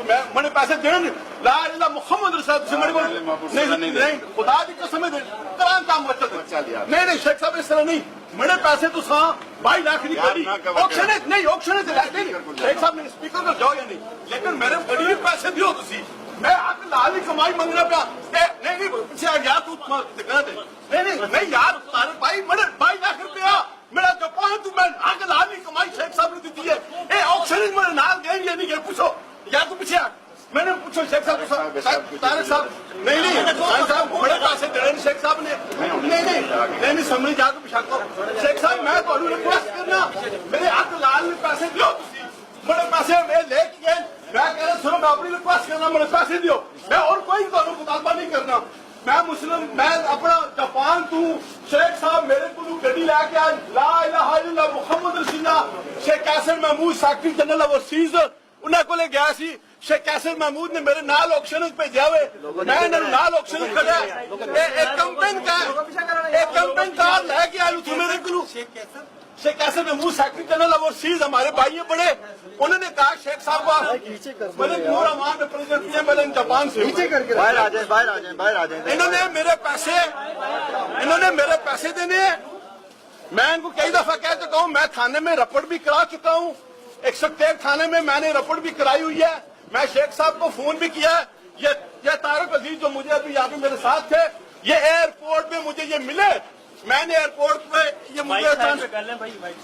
میں پیسے دینے لا الہ الا محمد رسول سے مڑی بول نہیں خدا دی قسم دے قرآن کا مطلب نہیں شیخ صاحب اس طرح نہیں میرے پیسے تو 22 لاکھ نہیں کری آکشن نہیں آکشن سے لیتے شیخ صاحب نے اسپیکر کو جاؤ یا نہیں لیکن میرے بڑی پیسے دیو تسی میں حق لال کمائی منگنا پیا نہیں پیچھے یار تو نہیں یار تارے بھائی میرے 22 لاکھ روپیہ میرا جاپان تو میں حق لال کمائی شیخ صاحب نے دیتی ہے اے آکشن میرے نال گئے یا نہیں گئے پوچھو یا تو پیچھے میں نے پوچھو شیخ صاحب طارق صاحب نہیں صاحب بڑے پیسے دے رہے شیخ صاحب نے نہیں سمجھ جا کے پچھا کرو شیخ صاحب میں تمہیں ریکویسٹ کرنا میرے حق لال نے پیسے دیو بڑے پیسے میں لے کے گئے میں کہہ رہا سنو میں اپنی ریکویسٹ کرنا میرے پیسے دیو میں اور کوئی تمہیں مطالبہ نہیں کرنا میں مسلم میں اپنا جاپان تو شیخ صاحب میرے کو گڈی لے کے آج لا الہ الا اللہ محمد رسول Allah Sheikh Qasim Mahmood secretary general overseas انہاں کو لے گیا سی شیخ قاسم محمود نے میرے نال آکشن پہ جا ہوئے میں نال آکشن کھڑا ایک کمپین کار لے کے آلو تھی میرے کو Sheikh Qasim Mahmood secretary general overseas ہمارے بھائی بڑے انہوں نے کہا شیخ صاحب کو میں نے پورا مان ریپرزینٹ کیا میں نے جاپان سے باہر آ جائیں انہوں نے میرے پیسے دینے ہیں میں ان کو کئی دفعہ کہہ چکا ہوں میں تھانے میں رپورٹ بھی کرا چکا ہوں 113 تھانے میں نے رپورٹ بھی کرائی ہوئی ہے میں شیخ صاحب کو فون بھی کیا ہے یہ طارق عزیز جو مجھے ابھی یہاں پہ میرے ساتھ تھے یہ ایئرپورٹ میں مجھے یہ ملے میں نے ایئرپورٹ پہ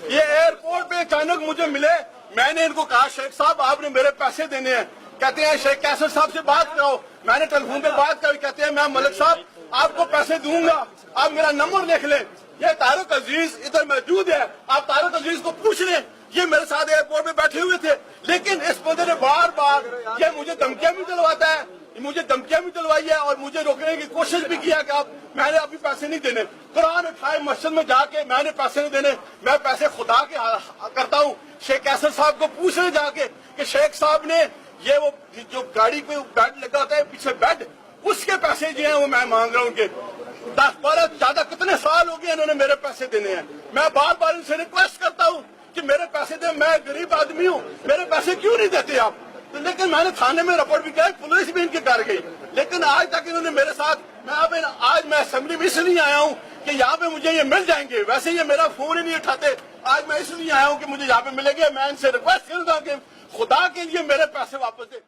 یہ ایئرپورٹ پہ اچانک مجھے ملے میں نے ان کو کہا شیخ صاحب آپ نے میرے پیسے دینے ہیں کہتے ہیں شیخ قیصر صاحب سے بات کراؤ میں نے ٹیلی فون پہ بات کری کہتے ہیں میں ملک صاحب آپ کو پیسے دوں گا آپ میرا نمبر لکھ لیں یہ طارق عزیز ادھر موجود ہے آپ طارق عزیز کو پوچھ لیں یہ میرے ساتھ ایئرپورٹ پہ بیٹھے ہوئے تھے لیکن اس بندے نے بار بار یہ مجھے دھمکیاں بھی دلواتا ہے مجھے دھمکیاں بھی دلوائی ہے اور مجھے روکنے کی کوشش بھی کیا کہ میں نے ابھی پیسے نہیں دینے قرآن اٹھائے مسجد میں جا کے میں نے پیسے نہیں دینے میں پیسے خدا کے کرتا ہوں شیخ قیصر صاحب کو پوچھنے جا کے کہ شیخ صاحب نے یہ وہ جو گاڑی پہ بیڈ لگا ہوتا ہے پیچھے بیڈ اس کے پیسے جو ہیں وہ میں مانگ رہا ہوں کہ 10-12 زیادہ کتنے سال ہو گئے انہوں نے میرے پیسے دینے ہیں میں بار بار ان سے ریکویسٹ کرتا ہوں کہ میرے پیسے دیں میں غریب آدمی ہوں میرے پیسے کیوں نہیں دیتے آپ لیکن میں نے تھانے میں رپورٹ بھی کیا پولیس بھی ان کے گھر گئی لیکن آج تک انہوں نے میرے ساتھ آج میں اسمبلی میں اس لیے آیا ہوں کہ یہاں پہ مجھے یہ مل جائیں گے ویسے یہ میرا فون ہی نہیں اٹھاتے آج میں اس لیے آیا ہوں کہ مجھے یہاں پہ ملیں گے میں ان سے ریکویسٹ کروں گا کہ خدا کے لیے میرے پیسے واپس دیں